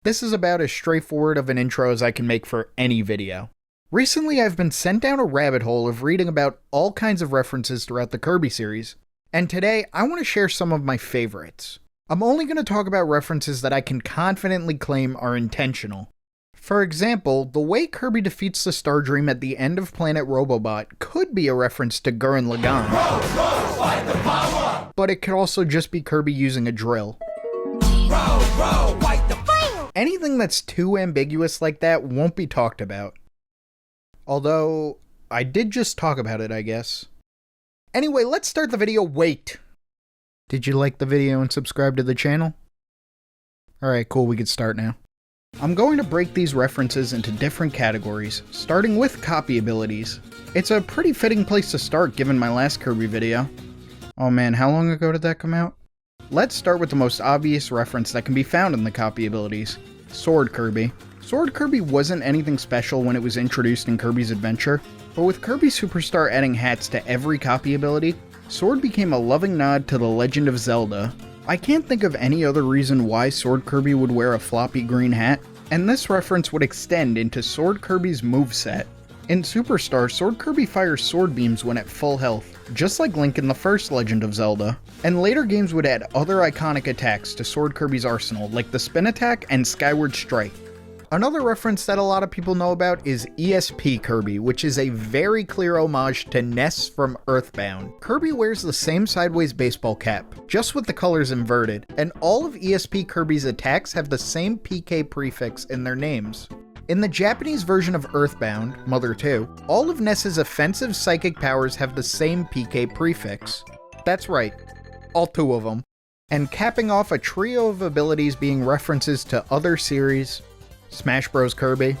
This is about as straightforward of an intro as I can make for any video. Recently, I've been sent down a rabbit hole of reading about all kinds of references throughout the Kirby series, and today I want to share some of my favorites. I'm only going to talk about references that I can confidently claim are intentional. For example, the way Kirby defeats the Star Dream at the end of Planet Robobot could be a reference to Gurren Lagann, but it could also just be Kirby using a drill. Anything that's too ambiguous like that won't be talked about. Although, I did just talk about it, I guess. Anyway, let's start the video. Wait! Did you like the video and subscribe to the channel? Alright, cool, we can start now. I'm going to break these references into different categories, starting with copy abilities. It's a pretty fitting place to start given my last Kirby video. Oh man, how long ago did that come out? Let's start with the most obvious reference that can be found in the copy abilities, Sword Kirby. Sword Kirby wasn't anything special when it was introduced in Kirby's Adventure, but with Kirby Superstar adding hats to every copy ability, Sword became a loving nod to The Legend of Zelda. I can't think of any other reason why Sword Kirby would wear a floppy green hat, and this reference would extend into Sword Kirby's moveset. In Superstar, Sword Kirby fires sword beams when at full health, just like Link in the first Legend of Zelda, and later games would add other iconic attacks to Sword Kirby's arsenal, like the Spin Attack and Skyward Strike. Another reference that a lot of people know about is ESP Kirby, which is a very clear homage to Ness from Earthbound. Kirby wears the same sideways baseball cap, just with the colors inverted, and all of ESP Kirby's attacks have the same PK prefix in their names. In the Japanese version of Earthbound, Mother 2, all of Ness's offensive psychic powers have the same PK prefix. That's right, all two of them. And capping off a trio of abilities being references to other series, Smash Bros. Kirby.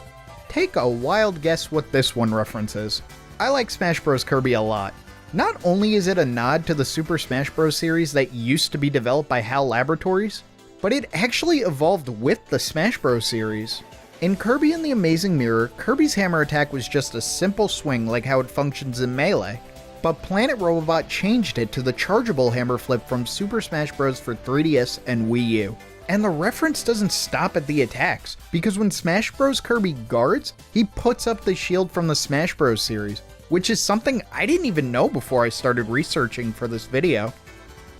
Take a wild guess what this one references. I like Smash Bros. Kirby a lot. Not only is it a nod to the Super Smash Bros. Series that used to be developed by HAL Laboratories, but it actually evolved with the Smash Bros. Series. In Kirby and the Amazing Mirror, Kirby's hammer attack was just a simple swing like how it functions in Melee, but Planet Robobot changed it to the chargeable hammer flip from Super Smash Bros. For 3DS and Wii U. And the reference doesn't stop at the attacks, because when Smash Bros. Kirby guards, he puts up the shield from the Smash Bros. Series, which is something I didn't even know before I started researching for this video.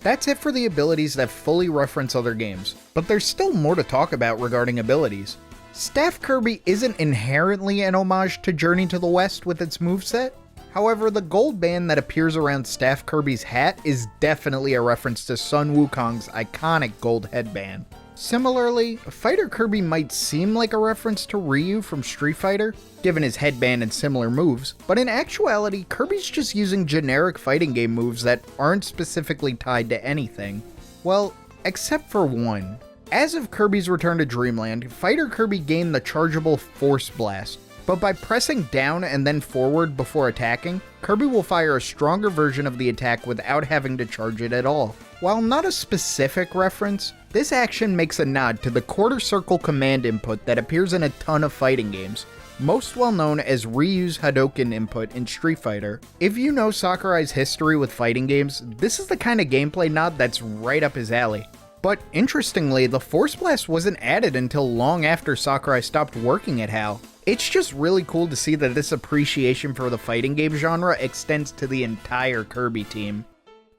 That's it for the abilities that fully reference other games, but there's still more to talk about regarding abilities. Staff Kirby isn't inherently an homage to Journey to the West with its moveset. However, the gold band that appears around Staff Kirby's hat is definitely a reference to Sun Wukong's iconic gold headband. Similarly, Fighter Kirby might seem like a reference to Ryu from Street Fighter, given his headband and similar moves, but in actuality, Kirby's just using generic fighting game moves that aren't specifically tied to anything. Well, except for one. As of Kirby's Return to Dreamland, Fighter Kirby gained the chargeable Force Blast, but by pressing down and then forward before attacking, Kirby will fire a stronger version of the attack without having to charge it at all. While not a specific reference, this action makes a nod to the quarter circle command input that appears in a ton of fighting games, most well known as Ryu's Hadouken input in Street Fighter. If you know Sakurai's history with fighting games, this is the kind of gameplay nod that's right up his alley. But interestingly, the Force Blast wasn't added until long after Sakurai stopped working at HAL. It's just really cool to see that this appreciation for the fighting game genre extends to the entire Kirby team.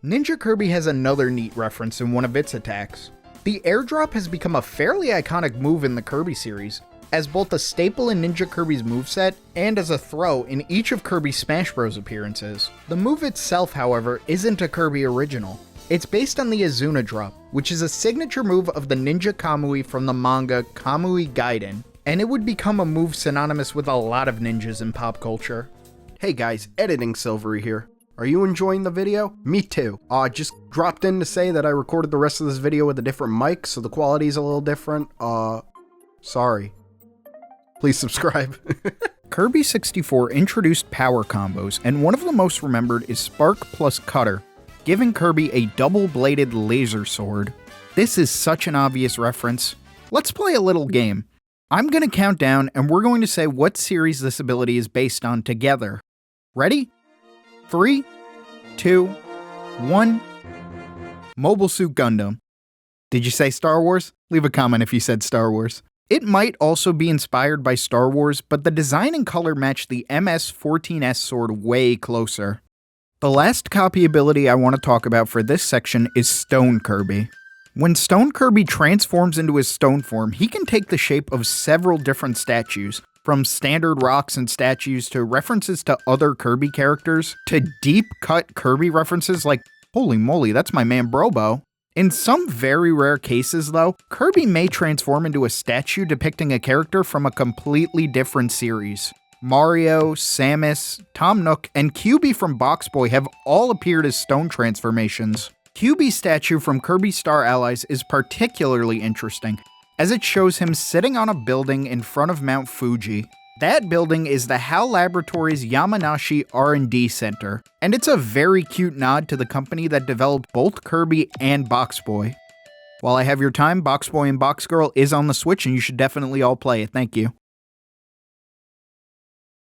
Ninja Kirby has another neat reference in one of its attacks. The airdrop has become a fairly iconic move in the Kirby series, as both a staple in Ninja Kirby's moveset and as a throw in each of Kirby's Smash Bros. Appearances. The move itself, however, isn't a Kirby original. It's based on the Azuna drop, which is a signature move of the Ninja Kamui from the manga Kamui Gaiden, and it would become a move synonymous with a lot of ninjas in pop culture. Hey guys, Editing Silvery here. Are you enjoying the video? Me too. Just dropped in to say that I recorded the rest of this video with a different mic, so the quality's a little different. Sorry. Please subscribe. Kirby 64 introduced power combos, and one of the most remembered is Spark plus Cutter, giving Kirby a double-bladed laser sword. This is such an obvious reference. Let's play a little game. I'm gonna count down, and we're going to say what series this ability is based on together. Ready? 3, 2, 1. Mobile Suit Gundam. Did you say Star Wars? Leave a comment if you said Star Wars. It might also be inspired by Star Wars, but the design and color match the MS-14S sword way closer. The last copy ability I want to talk about for this section is Stone Kirby. When Stone Kirby transforms into his stone form, he can take the shape of several different statues, from standard rocks and statues to references to other Kirby characters, to deep-cut Kirby references like, holy moly, that's my man Brobo. In some very rare cases though, Kirby may transform into a statue depicting a character from a completely different series. Mario, Samus, Tom Nook, and Kirby from Box Boy have all appeared as stone transformations. Kirby's statue from Kirby Star Allies is particularly interesting, as it shows him sitting on a building in front of Mount Fuji. That building is the HAL Laboratories Yamanashi R&D Center, and it's a very cute nod to the company that developed both Kirby and Box Boy. While I have your time, Box Boy and Box Girl is on the Switch and you should definitely all play it, thank you.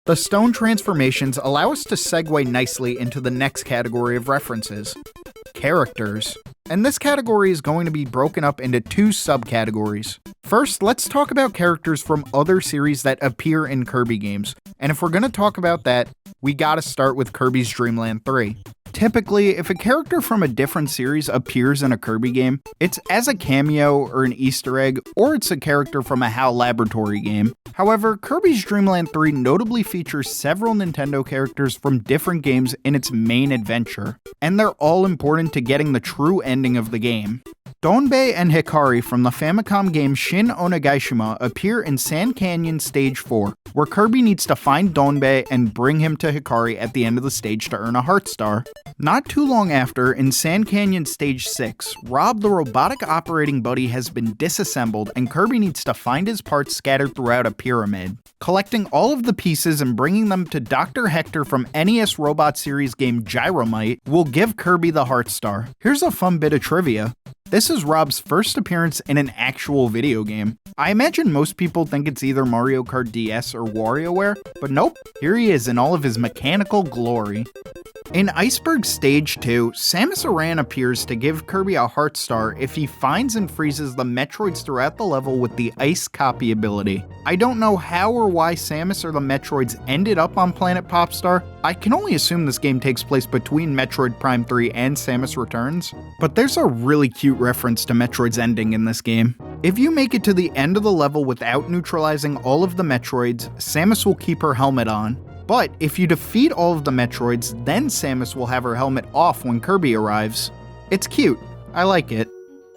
The stone transformations allow us to segue nicely into the next category of references, characters. And this category is going to be broken up into two subcategories. First, let's talk about characters from other series that appear in Kirby games. And if we're going to talk about that, we gotta start with Kirby's Dream Land 3. Typically, if a character from a different series appears in a Kirby game, it's as a cameo or an Easter egg, or it's a character from a HAL Laboratory game. However, Kirby's Dream Land 3 notably features several Nintendo characters from different games in its main adventure, and they're all important to getting the true ending of the game. Donbei and Hikari from the Famicom game Shin Onagaishima appear in Sand Canyon Stage 4, where Kirby needs to find Donbei and bring him to Hikari at the end of the stage to earn a Heart Star. Not too long after, in Sand Canyon Stage 6, Rob the robotic operating buddy has been disassembled and Kirby needs to find his parts scattered throughout a pyramid. Collecting all of the pieces and bringing them to Dr. Hector from NES Robot Series game Gyromite will give Kirby the Heart Star. Here's a fun bit of trivia. This is Rob's first appearance in an actual video game. I imagine most people think it's either Mario Kart DS or WarioWare, but nope, here he is in all of his mechanical glory. In Iceberg Stage 2, Samus Aran appears to give Kirby a Heart Star if he finds and freezes the Metroids throughout the level with the Ice Copy ability. I don't know how or why Samus or the Metroids ended up on Planet Popstar. I can only assume this game takes place between Metroid Prime 3 and Samus Returns, but there's a really cute reference to Metroid's ending in this game. If you make it to the end of the level without neutralizing all of the Metroids, Samus will keep her helmet on. But if you defeat all of the Metroids, then Samus will have her helmet off when Kirby arrives. It's cute. I like it.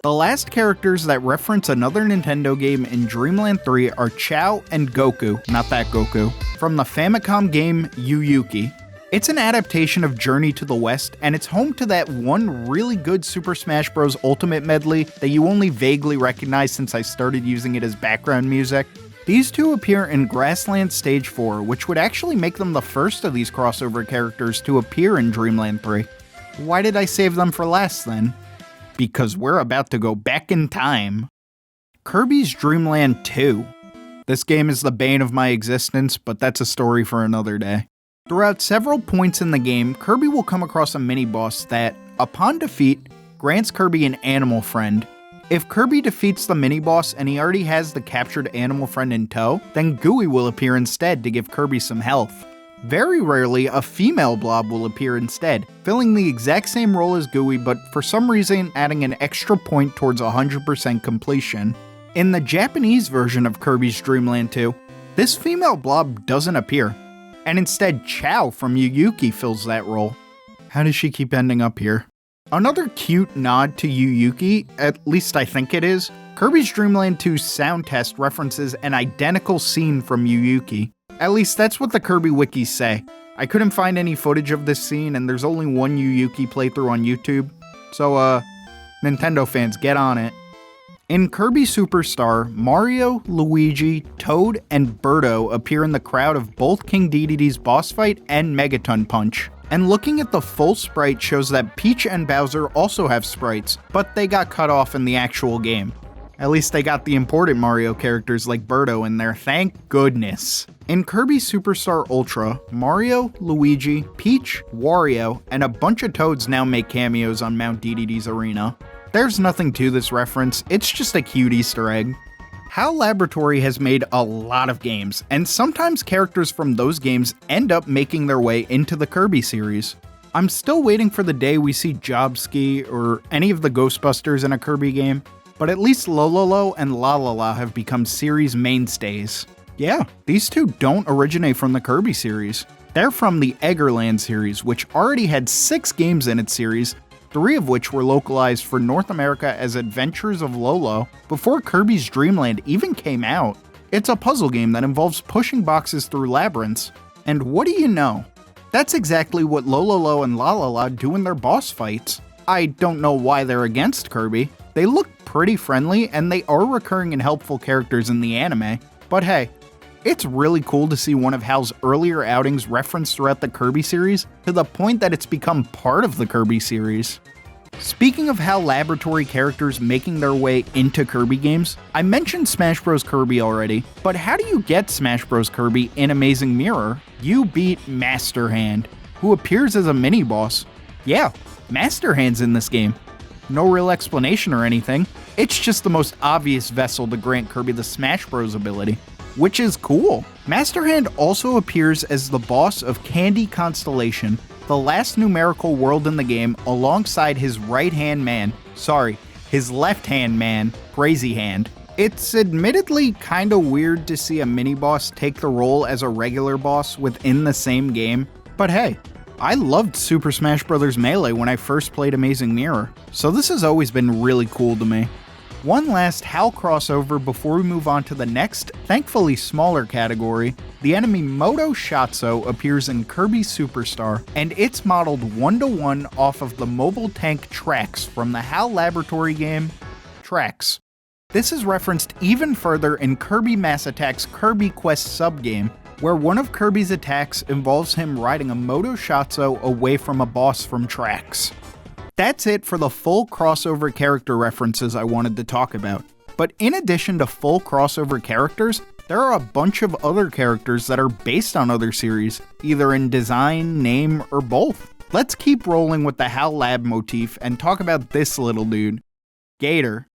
The last characters that reference another Nintendo game in Dream Land 3 are Chao and Goku, not that Goku, from the Famicom game Yu Yuki. It's an adaptation of Journey to the West, and it's home to that one really good Super Smash Bros. Ultimate medley that you only vaguely recognize since I started using it as background music. These two appear in Grassland Stage 4, which would actually make them the first of these crossover characters to appear in Dream Land 3. Why did I save them for last then? Because we're about to go back in time. Kirby's Dream Land 2. This game is the bane of my existence, but that's a story for another day. Throughout several points in the game, Kirby will come across a mini-boss that, upon defeat, grants Kirby an animal friend. If Kirby defeats the mini-boss and he already has the captured animal friend in tow, then Gooey will appear instead to give Kirby some health. Very rarely, a female blob will appear instead, filling the exact same role as Gooey but for some reason adding an extra point towards 100% completion. In the Japanese version of Kirby's Dream Land 2, this female blob doesn't appear, and instead Chao from Yu Yuki fills that role. How does she keep ending up here? Another cute nod to Yu Yuki, at least I think it is, Kirby's Dream Land 2's sound test references an identical scene from Yu Yuki. At least that's what the Kirby wikis say. I couldn't find any footage of this scene and there's only one Yu Yuki playthrough on YouTube, so Nintendo fans, get on it. In Kirby Superstar, Mario, Luigi, Toad, and Birdo appear in the crowd of both King Dedede's boss fight and Megaton Punch. And looking at the full sprite shows that Peach and Bowser also have sprites, but they got cut off in the actual game. At least they got the important Mario characters like Birdo in there, thank goodness. In Kirby Superstar Ultra, Mario, Luigi, Peach, Wario, and a bunch of Toads now make cameos on Mount Dedede's arena. There's nothing to this reference, it's just a cute Easter egg. HAL Laboratory has made a lot of games, and sometimes characters from those games end up making their way into the Kirby series. I'm still waiting for the day we see Jobski or any of the Ghostbusters in a Kirby game, but at least Lololo and La have become series mainstays. Yeah, these two don't originate from the Kirby series. They're from the Eggerland series, which already had 6 games in its series, 3 of which were localized for North America as Adventures of Lolo before Kirby's Dream Land even came out. It's a puzzle game that involves pushing boxes through labyrinths, and what do you know? That's exactly what Lololo and La do in their boss fights. I don't know why they're against Kirby. They look pretty friendly, and they are recurring and helpful characters in the anime, but hey, it's really cool to see one of HAL's earlier outings referenced throughout the Kirby series to the point that it's become part of the Kirby series. Speaking of HAL Laboratory characters making their way into Kirby games, I mentioned Smash Bros. Kirby already, but how do you get Smash Bros. Kirby in Amazing Mirror? You beat Master Hand, who appears as a mini-boss. Yeah, Master Hand's in this game. No real explanation or anything, it's just the most obvious vessel to grant Kirby the Smash Bros. Ability, which is cool. Master Hand also appears as the boss of Candy Constellation, the last numerical world in the game, alongside his right-hand man, his left-hand man, Crazy Hand. It's admittedly kinda weird to see a mini-boss take the role as a regular boss within the same game, but hey, I loved Super Smash Bros. Melee when I first played Amazing Mirror, so this has always been really cool to me. One last HAL crossover before we move on to the next, thankfully smaller category. The enemy Moto Shatso appears in Kirby Superstar, and it's modeled 1-to-1 off of the mobile tank Trax from the HAL Laboratory game, Trax. This is referenced even further in Kirby Mass Attack's Kirby Quest subgame, where one of Kirby's attacks involves him riding a Moto Shatso away from a boss from Trax. That's it for the full crossover character references I wanted to talk about. But in addition to full crossover characters, there are a bunch of other characters that are based on other series, either in design, name, or both. Let's keep rolling with the HAL Lab motif and talk about this little dude, Gator.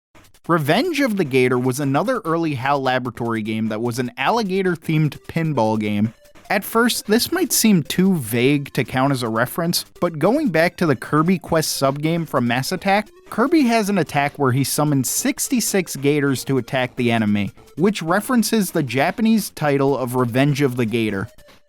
Revenge of the Gator was another early HAL Laboratory game that was an alligator-themed pinball game. At first, this might seem too vague to count as a reference, but going back to the Kirby Quest subgame from Mass Attack, Kirby has an attack where he summons 66 gators to attack the enemy, which references the Japanese title of Revenge of the Gator.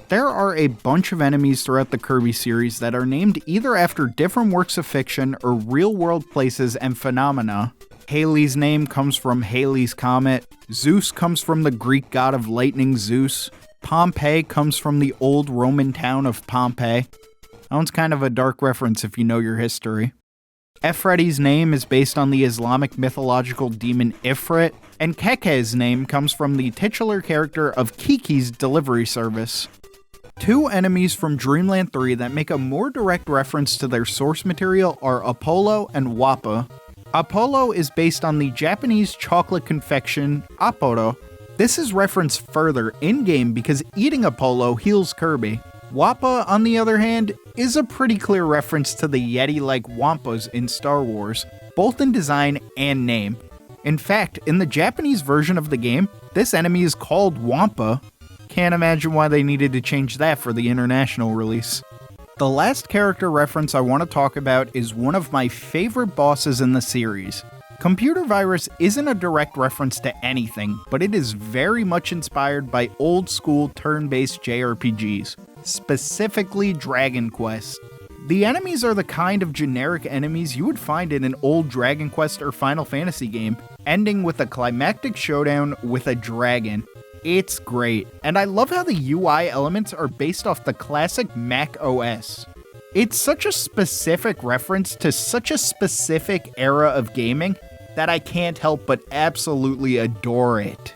There are a bunch of enemies throughout the Kirby series that are named either after different works of fiction or real-world places and phenomena. Halley's name comes from Halley's Comet, Zeus comes from the Greek god of lightning Zeus, Pompeii comes from the old Roman town of Pompeii. That one's kind of a dark reference if you know your history. Efreti's name is based on the Islamic mythological demon Ifrit, and Keke's name comes from the titular character of Kiki's delivery service. 2 enemies from Dreamland 3 that make a more direct reference to their source material are Apollo and Wappa. Apollo is based on the Japanese chocolate confection Aporo. This is referenced further in-game because eating Apollo heals Kirby. Wappa, on the other hand, is a pretty clear reference to the Yeti-like Wampas in Star Wars, both in design and name. In fact, in the Japanese version of the game, this enemy is called Wampa. Can't imagine why they needed to change that for the international release. The last character reference I want to talk about is one of my favorite bosses in the series. Computer Virus isn't a direct reference to anything, but it is very much inspired by old-school turn-based JRPGs, specifically Dragon Quest. The enemies are the kind of generic enemies you would find in an old Dragon Quest or Final Fantasy game, ending with a climactic showdown with a dragon. It's great, and I love how the UI elements are based off the classic Mac OS. It's such a specific reference to such a specific era of gaming that I can't help but absolutely adore it.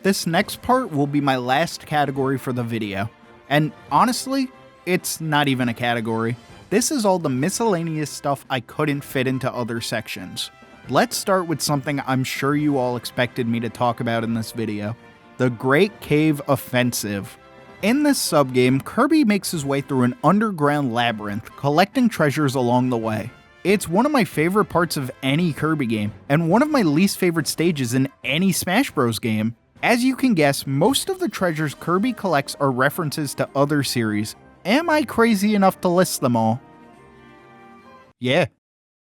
This next part will be my last category for the video, and honestly, it's not even a category. This is all the miscellaneous stuff I couldn't fit into other sections. Let's start with something I'm sure you all expected me to talk about in this video, the Great Cave Offensive. In this subgame, Kirby makes his way through an underground labyrinth, collecting treasures along the way. It's one of my favorite parts of any Kirby game, and one of my least favorite stages in any Smash Bros. Game. As you can guess, most of the treasures Kirby collects are references to other series. Am I crazy enough to list them all? Yeah.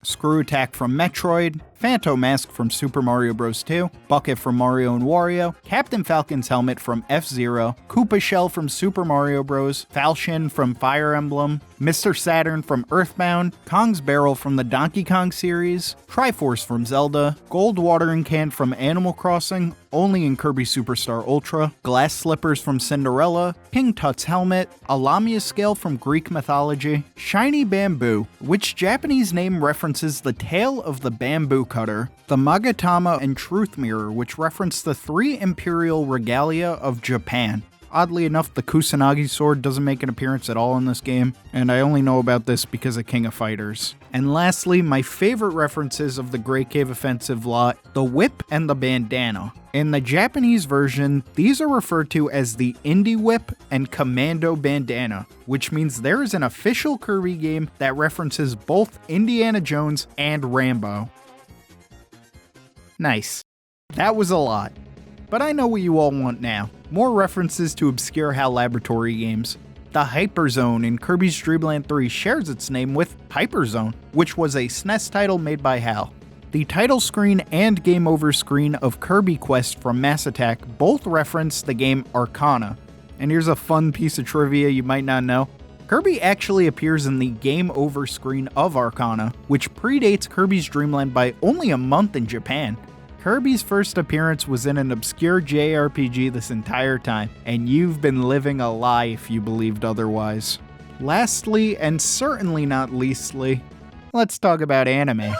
Screw Attack from Metroid, Phantom Mask from Super Mario Bros. 2, Bucket from Mario & Wario, Captain Falcon's helmet from F-Zero, Koopa Shell from Super Mario Bros., Falchion from Fire Emblem, Mr. Saturn from Earthbound, Kong's Barrel from the Donkey Kong series, Triforce from Zelda, Gold Watering Can from Animal Crossing, only in Kirby Superstar Ultra, Glass Slippers from Cinderella, King Tut's helmet, a Lamia scale from Greek mythology, Shiny Bamboo, which Japanese name references the tail of the bamboo cutter, the Magatama and Truth Mirror, which reference the 3 imperial regalia of Japan. Oddly enough, the Kusanagi sword doesn't make an appearance at all in this game, and I only know about this because of King of Fighters. And lastly, my favorite references of the Great Cave Offensive lot, the whip and the bandana. In the Japanese version, these are referred to as the Indie Whip and Commando Bandana, which means there is an official Kirby game that references both Indiana Jones and Rambo. Nice. That was a lot. But I know what you all want now. More references to obscure HAL Laboratory games. The Hyper Zone in Kirby's Dream Land 3 shares its name with Hyper Zone, which was a SNES title made by HAL. The title screen and game over screen of Kirby Quest from Mass Attack both reference the game Arcana. And here's a fun piece of trivia you might not know. Kirby actually appears in the game over screen of Arcana, which predates Kirby's Dream Land by only a month in Japan. Kirby's first appearance was in an obscure JRPG this entire time, and you've been living a lie if you believed otherwise. Lastly, and certainly not leastly, let's talk about anime.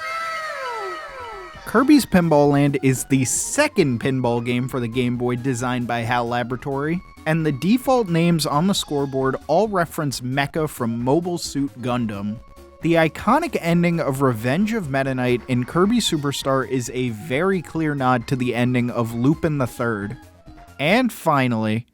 Kirby's Pinball Land is the second pinball game for the Game Boy designed by HAL Laboratory, and the default names on the scoreboard all reference Mecha from Mobile Suit Gundam. The iconic ending of Revenge of Meta Knight in Kirby Superstar is a very clear nod to the ending of Lupin III. And finally,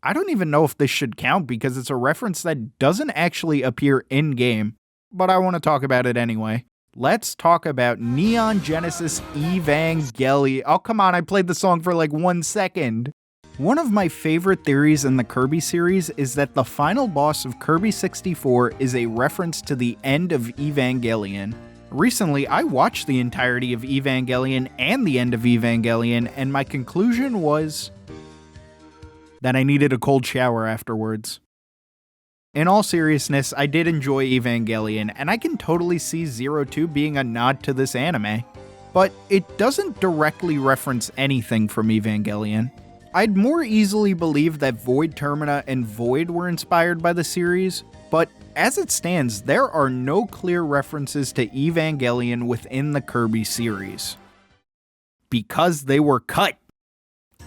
I don't even know if this should count because it's a reference that doesn't actually appear in-game, but I want to talk about it anyway. Let's talk about Neon Genesis Evangelion. Oh, come on, I played the song for like 1 second. One of my favorite theories in the Kirby series is that the final boss of Kirby 64 is a reference to the end of Evangelion. Recently, I watched the entirety of Evangelion and the end of Evangelion, and my conclusion was that I needed a cold shower afterwards. In all seriousness, I did enjoy Evangelion, and I can totally see Zero 2 being a nod to this anime. But it doesn't directly reference anything from Evangelion. I'd more easily believe that Void Termina and Void were inspired by the series, but as it stands, there are no clear references to Evangelion within the Kirby series. Because they were cut.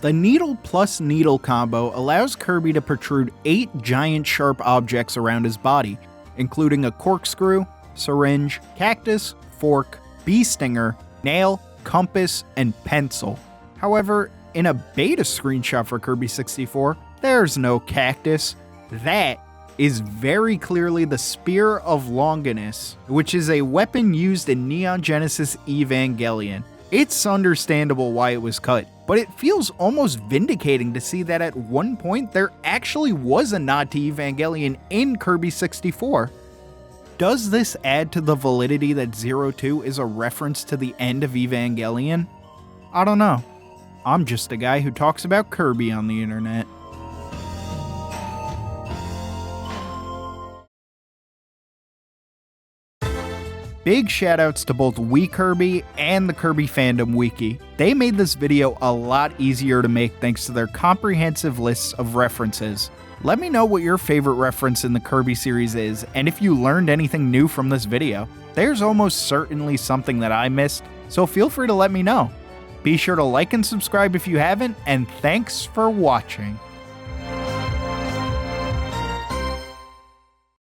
The needle plus needle combo allows Kirby to protrude 8 giant sharp objects around his body, including a corkscrew, syringe, cactus, fork, bee stinger, nail, compass, and pencil. However, in a beta screenshot for Kirby 64, there's no cactus. That is very clearly the Spear of Longinus, which is a weapon used in Neon Genesis Evangelion. It's understandable why it was cut, but it feels almost vindicating to see that at one point there actually was a nod to Evangelion in Kirby 64. Does this add to the validity that Zero 2 is a reference to the end of Evangelion? I don't know. I'm just a guy who talks about Kirby on the internet. Big shoutouts to both WeKirby and the Kirby Fandom Wiki. They made this video a lot easier to make thanks to their comprehensive lists of references. Let me know what your favorite reference in the Kirby series is, and if you learned anything new from this video. There's almost certainly something that I missed, so feel free to let me know. Be sure to like and subscribe if you haven't, and thanks for watching.